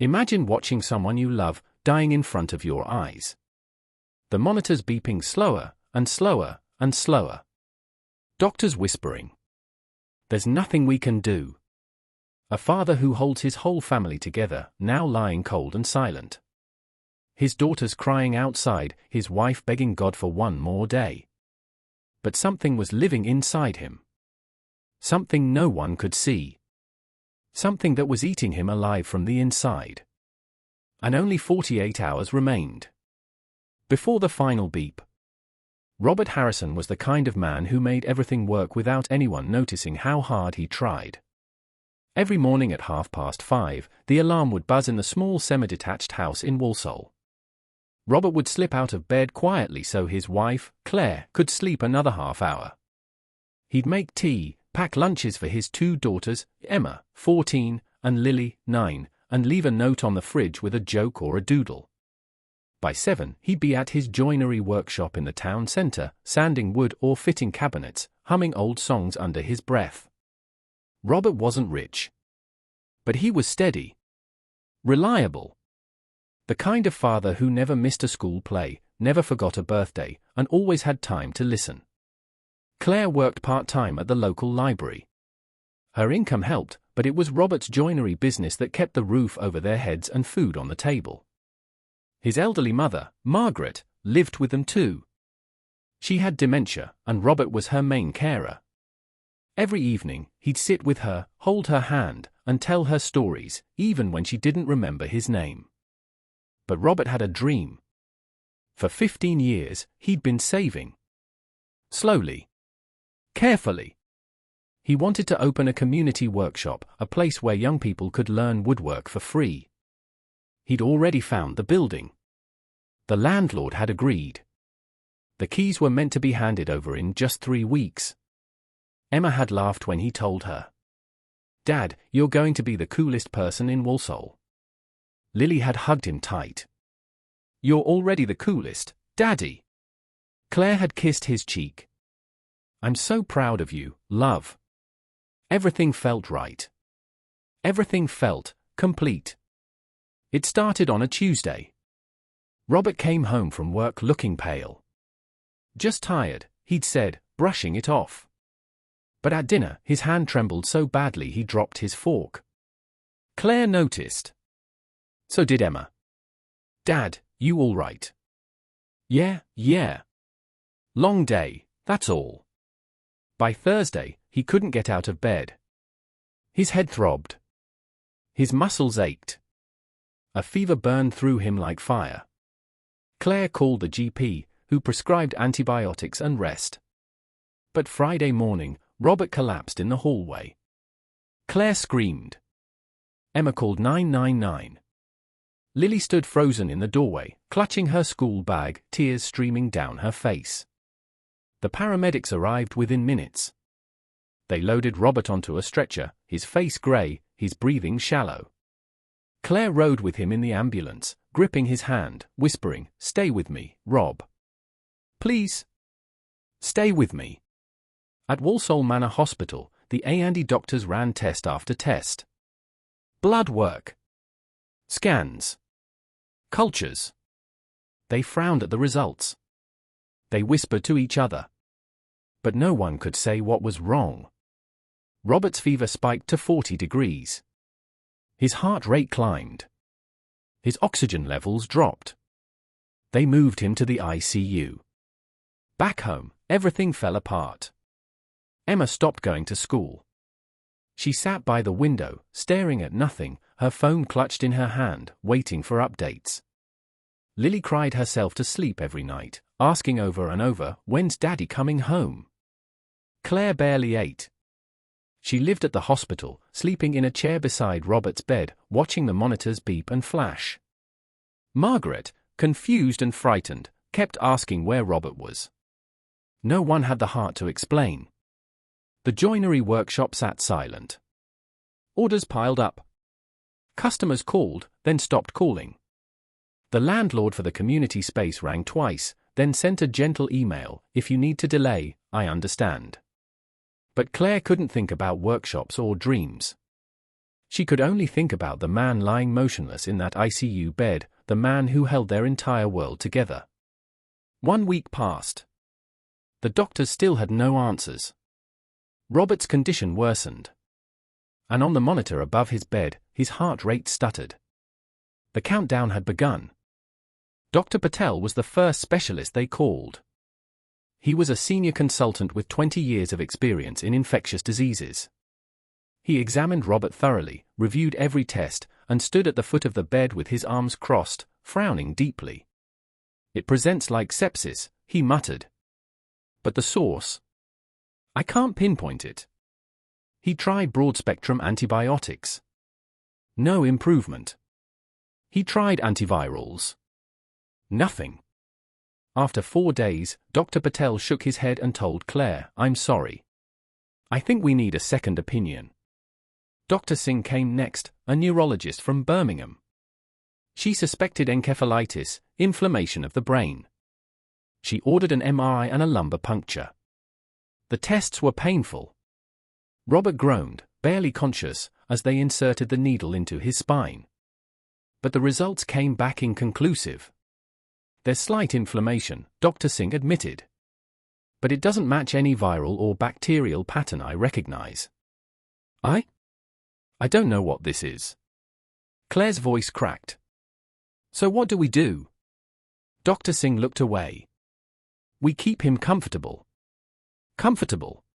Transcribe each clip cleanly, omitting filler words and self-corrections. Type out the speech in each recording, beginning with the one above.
Imagine watching someone you love dying in front of your eyes. The monitors beeping slower and slower and slower. Doctors whispering. There's nothing we can do. A father who holds his whole family together, now lying cold and silent. His daughters crying outside, his wife begging God for one more day. But something was living inside him. Something no one could see. Something that was eating him alive from the inside. And only 48 hours remained. Before the final beep. Robert Harrison was the kind of man who made everything work without anyone noticing how hard he tried. Every morning at 5:30, the alarm would buzz in the small semi-detached house in Walsall. Robert would slip out of bed quietly so his wife, Claire, could sleep another half hour. He'd make tea, pack lunches for his two daughters, Emma, 14, and Lily, 9, and leave a note on the fridge with a joke or a doodle. By 7, he'd be at his joinery workshop in the town centre, sanding wood or fitting cabinets, humming old songs under his breath. Robert wasn't rich. But he was steady. Reliable. The kind of father who never missed a school play, never forgot a birthday, and always had time to listen. Claire worked part-time at the local library. Her income helped, but it was Robert's joinery business that kept the roof over their heads and food on the table. His elderly mother, Margaret, lived with them too. She had dementia, and Robert was her main carer. Every evening, he'd sit with her, hold her hand, and tell her stories, even when she didn't remember his name. But Robert had a dream. For 15 years, he'd been saving. Slowly. Carefully. He wanted to open a community workshop, a place where young people could learn woodwork for free. He'd already found the building. The landlord had agreed. The keys were meant to be handed over in just 3 weeks. Emma had laughed when he told her. "Dad, you're going to be the coolest person in Walsall." Lily had hugged him tight. "You're already the coolest, Daddy." Claire had kissed his cheek. "I'm so proud of you, love." Everything felt right. Everything felt complete. It started on a Tuesday. Robert came home from work looking pale. "Just tired," he'd said, brushing it off. But at dinner, his hand trembled so badly he dropped his fork. Claire noticed. So did Emma. "Dad, you all right?" Yeah. Long day, that's all." By Thursday, he couldn't get out of bed. His head throbbed. His muscles ached. A fever burned through him like fire. Claire called the GP, who prescribed antibiotics and rest. But Friday morning, Robert collapsed in the hallway. Claire screamed. Emma called 999. Lily stood frozen in the doorway, clutching her school bag, tears streaming down her face. The paramedics arrived within minutes. They loaded Robert onto a stretcher, his face grey, his breathing shallow. Claire rode with him in the ambulance, gripping his hand, whispering, "Stay with me, Rob. Please. Stay with me." At Walsall Manor Hospital, the A&E doctors ran test after test. Blood work. Scans. Cultures. They frowned at the results. They whispered to each other. But no one could say what was wrong. Robert's fever spiked to 40 degrees. His heart rate climbed. His oxygen levels dropped. They moved him to the ICU. Back home, everything fell apart. Emma stopped going to school. She sat by the window, staring at nothing, her phone clutched in her hand, waiting for updates. Lily cried herself to sleep every night, asking over and over, "When's Daddy coming home?" Claire barely ate. She lived at the hospital, sleeping in a chair beside Robert's bed, watching the monitors beep and flash. Margaret, confused and frightened, kept asking where Robert was. No one had the heart to explain. The joinery workshop sat silent. Orders piled up. Customers called, then stopped calling. The landlord for the community space rang twice, then sent a gentle email, "If you need to delay, I understand." But Claire couldn't think about workshops or dreams. She could only think about the man lying motionless in that ICU bed, the man who held their entire world together. 1 week passed. The doctors still had no answers. Robert's condition worsened. And on the monitor above his bed, his heart rate stuttered. The countdown had begun. Dr. Patel was the first specialist they called. He was a senior consultant with 20 years of experience in infectious diseases. He examined Robert thoroughly, reviewed every test, and stood at the foot of the bed with his arms crossed, frowning deeply. "It presents like sepsis," he muttered. "But the source? I can't pinpoint it." He tried broad-spectrum antibiotics. No improvement. He tried antivirals. Nothing. After 4 days, Dr. Patel shook his head and told Claire, "I'm sorry. I think we need a second opinion." Dr. Singh came next, a neurologist from Birmingham. She suspected encephalitis, inflammation of the brain. She ordered an MRI and a lumbar puncture. The tests were painful. Robert groaned, barely conscious, as they inserted the needle into his spine. But the results came back inconclusive. "There's slight inflammation," Dr. Singh admitted. "But it doesn't match any viral or bacterial pattern I recognize." I don't know what this is." Claire's voice cracked. "So what do we do?" Dr. Singh looked away. "We keep him comfortable." Comfortable.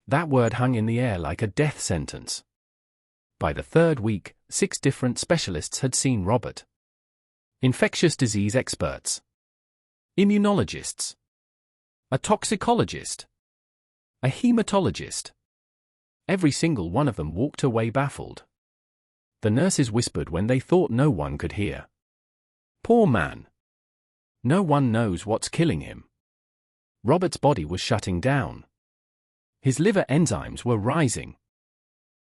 That word hung in the air like a death sentence. By the 3rd week, 6 different specialists had seen Robert. Infectious disease experts. Immunologists. A toxicologist. A hematologist. Every single one of them walked away baffled. The nurses whispered when they thought no one could hear. "Poor man. No one knows what's killing him." Robert's body was shutting down. His liver enzymes were rising.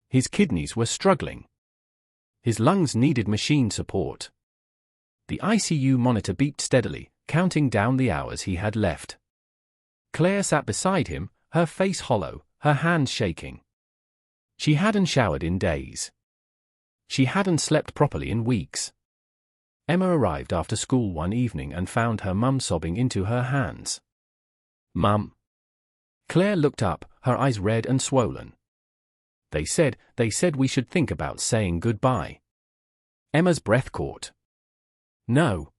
His kidneys were struggling. His lungs needed machine support. The ICU monitor beeped steadily, counting down the hours he had left. Claire sat beside him, her face hollow, her hands shaking. She hadn't showered in days. She hadn't slept properly in weeks. Emma arrived after school one evening and found her mum sobbing into her hands. "Mum." Claire looked up, her eyes red and swollen. They said we should think about saying goodbye." Emma's breath caught. No,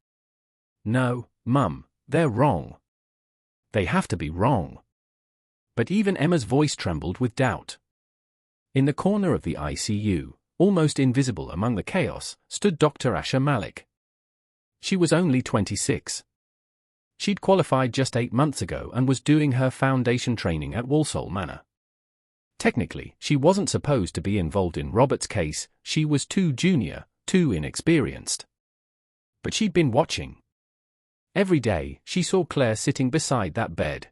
Mum, they're wrong. They have to be wrong." But even Emma's voice trembled with doubt. In the corner of the ICU, almost invisible among the chaos, stood Dr. Asha Malik. She was only 26. She'd qualified just 8 months ago and was doing her foundation training at Walsall Manor. Technically, she wasn't supposed to be involved in Robert's case, she was too junior, too inexperienced. But she'd been watching. Every day, she saw Claire sitting beside that bed.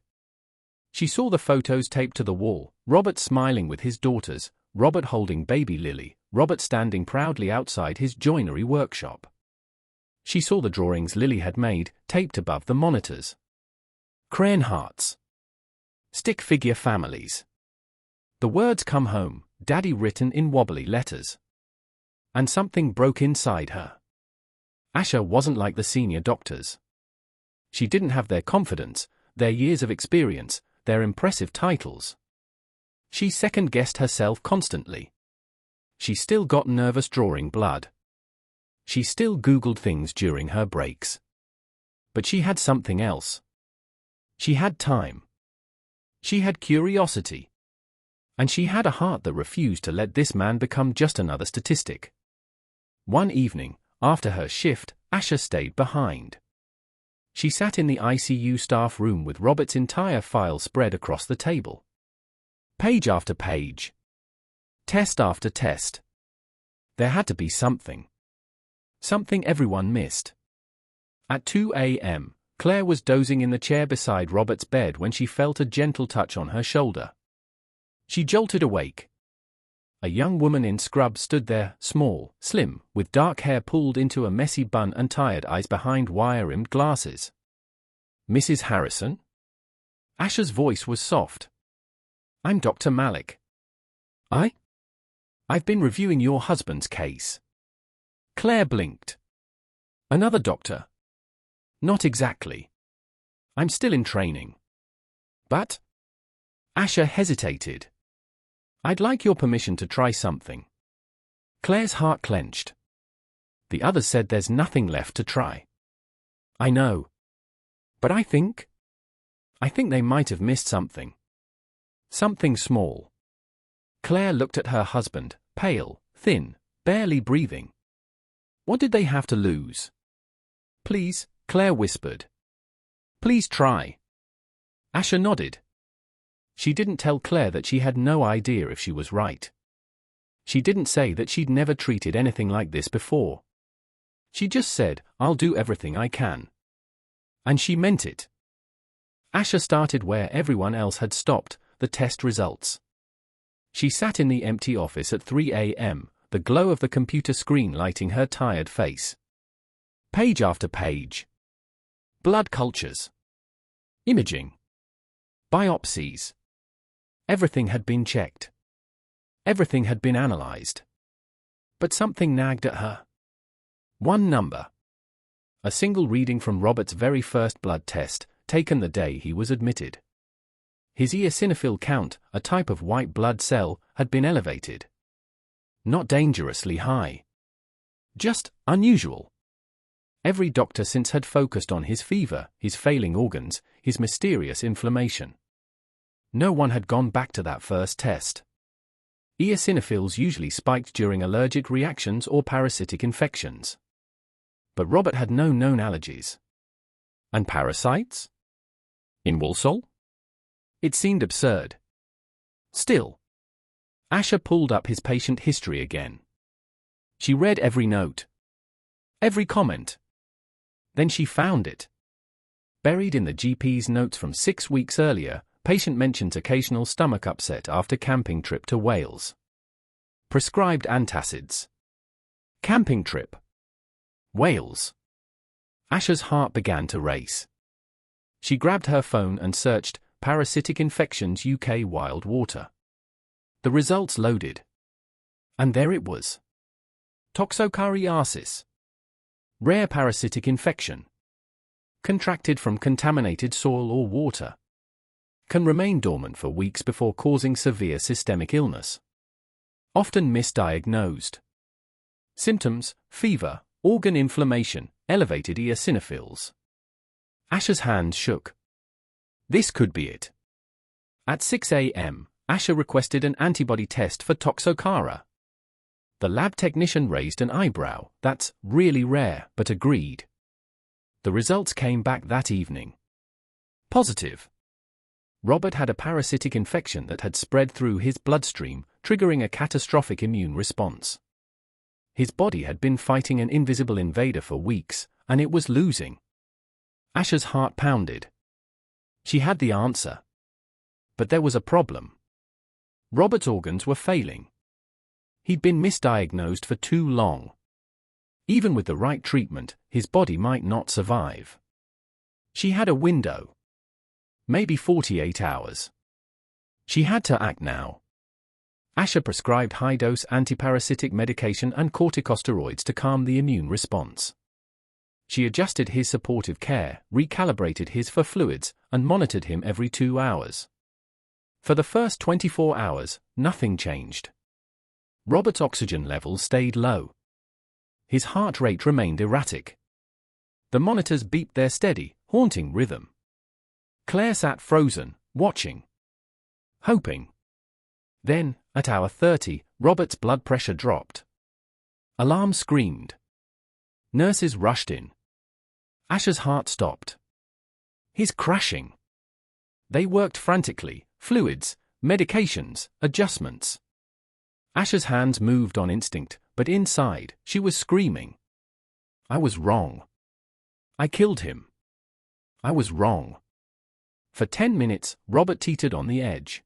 She saw the photos taped to the wall, Robert smiling with his daughters, Robert holding baby Lily, Robert standing proudly outside his joinery workshop. She saw the drawings Lily had made, taped above the monitors. Crane hearts. Stick figure families. The words "come home, Daddy" written in wobbly letters. And something broke inside her. Asha wasn't like the senior doctors. She didn't have their confidence, their years of experience, their impressive titles. She second-guessed herself constantly. She still got nervous drawing blood. She still Googled things during her breaks. But she had something else. She had time. She had curiosity. And she had a heart that refused to let this man become just another statistic. One evening, after her shift, Asha stayed behind. She sat in the ICU staff room with Robert's entire file spread across the table. Page after page. Test after test. There had to be something. Something everyone missed. At 2 a.m., Claire was dozing in the chair beside Robert's bed when she felt a gentle touch on her shoulder. She jolted awake. A young woman in scrubs stood there, small, slim, with dark hair pulled into a messy bun and tired eyes behind wire-rimmed glasses. "Mrs. Harrison?" Asha's voice was soft. "I'm Dr. Malik." "I?" I've been reviewing your husband's case. Claire blinked. Another doctor? Not exactly. I'm still in training. But? Asher hesitated. I'd like your permission to try something. Claire's heart clenched. The others said there's nothing left to try. I know. But I think they might have missed something. Something small. Claire looked at her husband, pale, thin, barely breathing. What did they have to lose? Please, Claire whispered. Please try. Asher nodded. She didn't tell Claire that she had no idea if she was right. She didn't say that she'd never treated anything like this before. She just said, I'll do everything I can. And she meant it. Asher started where everyone else had stopped, the test results. She sat in the empty office at 3 a.m., the glow of the computer screen lighting her tired face. Page after page. Blood cultures. Imaging. Biopsies. Everything had been checked. Everything had been analyzed. But something nagged at her. One number. A single reading from Robert's very first blood test, taken the day he was admitted. His eosinophil count, a type of white blood cell, had been elevated. Not dangerously high. Just unusual. Every doctor since had focused on his fever, his failing organs, his mysterious inflammation. No one had gone back to that first test. Eosinophils usually spiked during allergic reactions or parasitic infections. But Robert had no known allergies. And parasites? In Walsall? It seemed absurd. Still. Asher pulled up his patient history again. She read every note. Every comment. Then she found it. Buried in the GP's notes from 6 weeks earlier, patient mentions occasional stomach upset after camping trip to Wales. Prescribed antacids. Camping trip. Wales. Asher's heart began to race. She grabbed her phone and searched Parasitic Infections UK Wild Water. The results loaded. And there it was. Toxocariasis. Rare parasitic infection. Contracted from contaminated soil or water. Can remain dormant for weeks before causing severe systemic illness. Often misdiagnosed. Symptoms: fever, organ inflammation, elevated eosinophils. Asher's hands shook. This could be it. At 6 a.m., Asher requested an antibody test for Toxocara. The lab technician raised an eyebrow. That's really rare, but agreed. The results came back that evening. Positive. Robert had a parasitic infection that had spread through his bloodstream, triggering a catastrophic immune response. His body had been fighting an invisible invader for weeks, and it was losing. Asher's heart pounded. She had the answer. But there was a problem. Robert's organs were failing. He'd been misdiagnosed for too long. Even with the right treatment, his body might not survive. She had a window. Maybe 48 hours. She had to act now. Asher prescribed high-dose antiparasitic medication and corticosteroids to calm the immune response. She adjusted his supportive care, recalibrated his for fluids, and monitored him every 2 hours. For the first 24 hours, nothing changed. Robert's oxygen levels stayed low. His heart rate remained erratic. The monitors beeped their steady, haunting rhythm. Claire sat frozen, watching. Hoping. Then, at hour 30, Robert's blood pressure dropped. Alarm screamed. Nurses rushed in. Asher's heart stopped. He's crashing. They worked frantically, fluids, medications, adjustments. Asher's hands moved on instinct, but inside, she was screaming. I was wrong. I killed him. I was wrong. For 10 minutes, Robert teetered on the edge.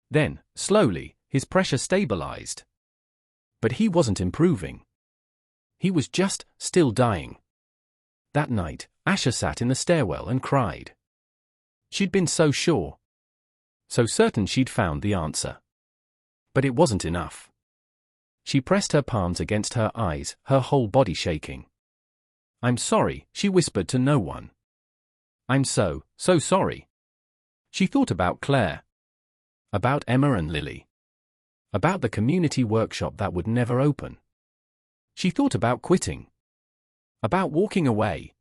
Then, slowly, his pressure stabilized. But he wasn't improving. He was just still dying. That night, Asher sat in the stairwell and cried. She'd been so sure. So certain she'd found the answer. But it wasn't enough. She pressed her palms against her eyes, her whole body shaking. "I'm sorry," she whispered to no one. "I'm so sorry." She thought about Claire. About Emma and Lily. About the community workshop that would never open. She thought about quitting. About walking away.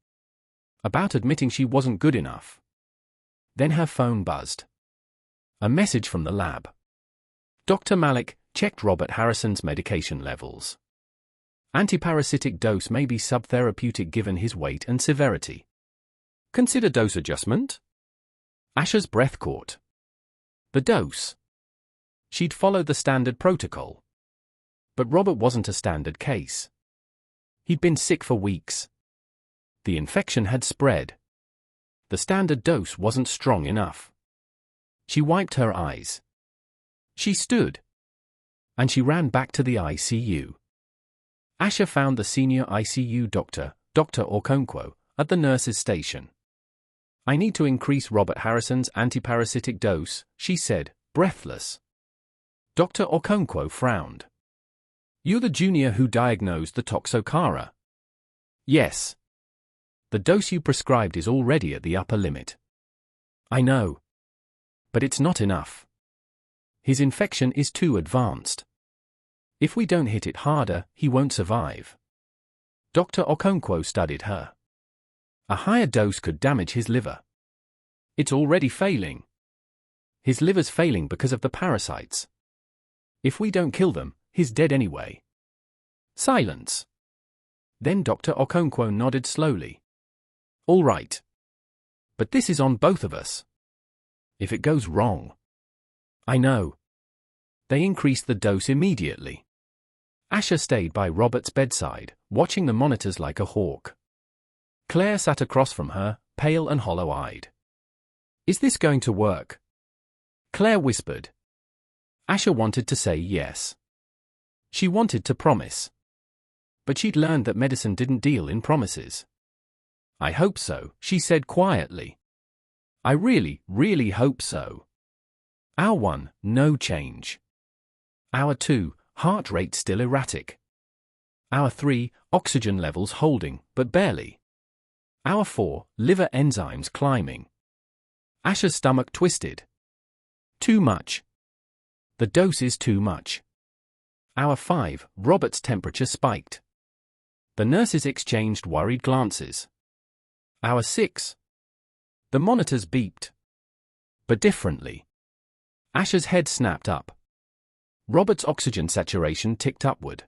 About admitting she wasn't good enough. Then her phone buzzed. A message from the lab. Dr. Malik checked Robert Harrison's medication levels. Antiparasitic dose may be subtherapeutic given his weight and severity. Consider dose adjustment? Asher's breath caught. The dose. She'd followed the standard protocol. But Robert wasn't a standard case. He'd been sick for weeks. The infection had spread. The standard dose wasn't strong enough. She wiped her eyes. She stood. And she ran back to the ICU. Asher found the senior ICU doctor, Dr. Okonkwo, at the nurse's station. "I need to increase Robert Harrison's antiparasitic dose," she said, breathless. Dr. Okonkwo frowned. "You're the junior who diagnosed the Toxocara." "Yes. The dose you prescribed is already at the upper limit." "I know. But it's not enough. His infection is too advanced. If we don't hit it harder, he won't survive." Dr. Okonkwo studied her. "A higher dose could damage his liver." "It's already failing." "His liver's failing because of the parasites. If we don't kill them, he's dead anyway." Silence. Then Dr. Okonkwo nodded slowly. "All right. But this is on both of us. If it goes wrong." "I know." They increased the dose immediately. Asher stayed by Robert's bedside, watching the monitors like a hawk. Claire sat across from her, pale and hollow-eyed. "Is this going to work?" Claire whispered. Asher wanted to say yes. She wanted to promise. But she'd learned that medicine didn't deal in promises. "I hope so," she said quietly. "I really, really hope so." Hour 1, no change. Hour 2, heart rate still erratic. Hour 3, oxygen levels holding, but barely. Hour 4, liver enzymes climbing. Asher's stomach twisted. Too much. The dose is too much. Hour 5, Robert's temperature spiked. The nurses exchanged worried glances. Hour 6. The monitors beeped. But differently. Asher's head snapped up. Robert's oxygen saturation ticked upward.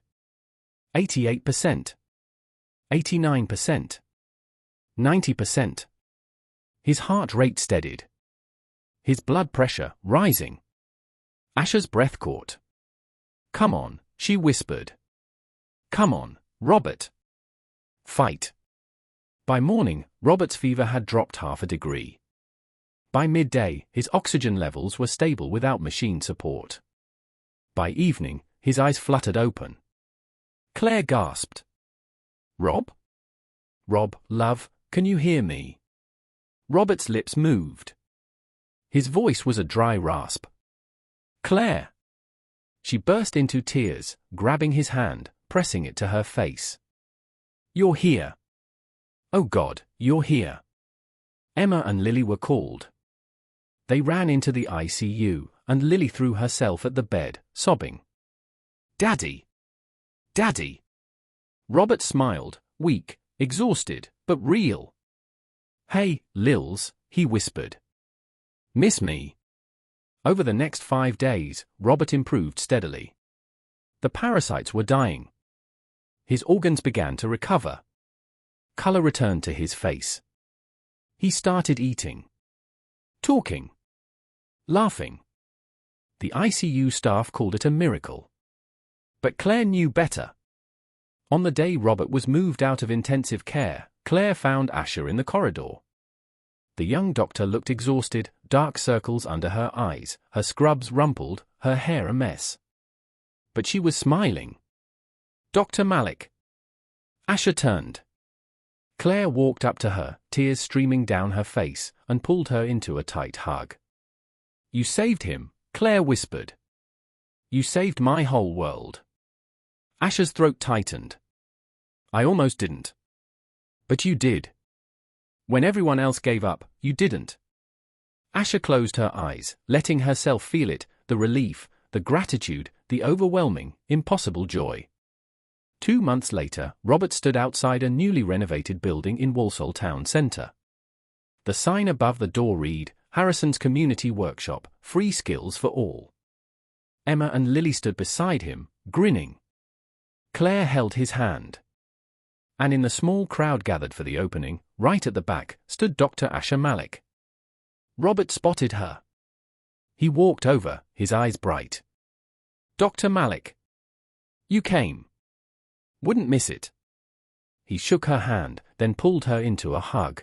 88%. 89%. 90%. His heart rate steadied. His blood pressure rising. Asher's breath caught. "Come on," she whispered. "Come on, Robert. Fight." By morning, Robert's fever had dropped 0.5 degrees. By midday, his oxygen levels were stable without machine support. By evening, his eyes fluttered open. Claire gasped. "Rob? Rob, love, can you hear me?" Robert's lips moved. His voice was a dry rasp. "Claire!" She burst into tears, grabbing his hand, pressing it to her face. "You're here. Oh God, you're here." Emma and Lily were called. They ran into the ICU, and Lily threw herself at the bed, sobbing. "Daddy! Daddy!" Robert smiled, weak, exhausted, but real. "Hey, Lils," he whispered. "Miss me?" Over the next 5 days, Robert improved steadily. The parasites were dying. His organs began to recover. Color returned to his face. He started eating. Talking. Laughing. The ICU staff called it a miracle. But Claire knew better. On the day Robert was moved out of intensive care, Claire found Asher in the corridor. The young doctor looked exhausted, dark circles under her eyes, her scrubs rumpled, her hair a mess. But she was smiling. "Dr. Malik." Asher turned. Claire walked up to her, tears streaming down her face, and pulled her into a tight hug. "You saved him," Claire whispered. "You saved my whole world." Asha's throat tightened. I almost didn't. But you did. When everyone else gave up, you didn't. Asha closed her eyes, letting herself feel it, the relief, the gratitude, the overwhelming, impossible joy. 2 months later, Robert stood outside a newly renovated building in Walsall town centre. The sign above the door read, Harrison's Community Workshop, free skills for all. Emma and Lily stood beside him, grinning. Claire held his hand. And in the small crowd gathered for the opening, right at the back, stood Dr. Asha Malik. Robert spotted her. He walked over, his eyes bright. Dr. Malik. You came. Wouldn't miss it. He shook her hand, then pulled her into a hug.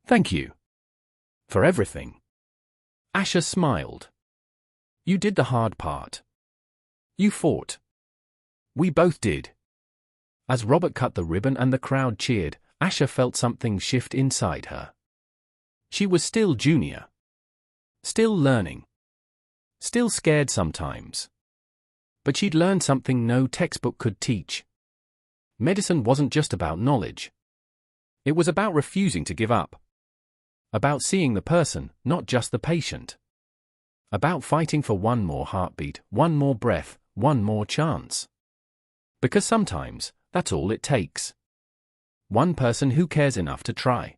Thank you. For everything. Asha smiled. You did the hard part. You fought. We both did. As Robert cut the ribbon and the crowd cheered, Asha felt something shift inside her. She was still junior. Still learning. Still scared sometimes. But she'd learned something no textbook could teach. Medicine wasn't just about knowledge. It was about refusing to give up. About seeing the person, not just the patient. About fighting for one more heartbeat, one more breath, one more chance. Because sometimes, that's all it takes. One person who cares enough to try.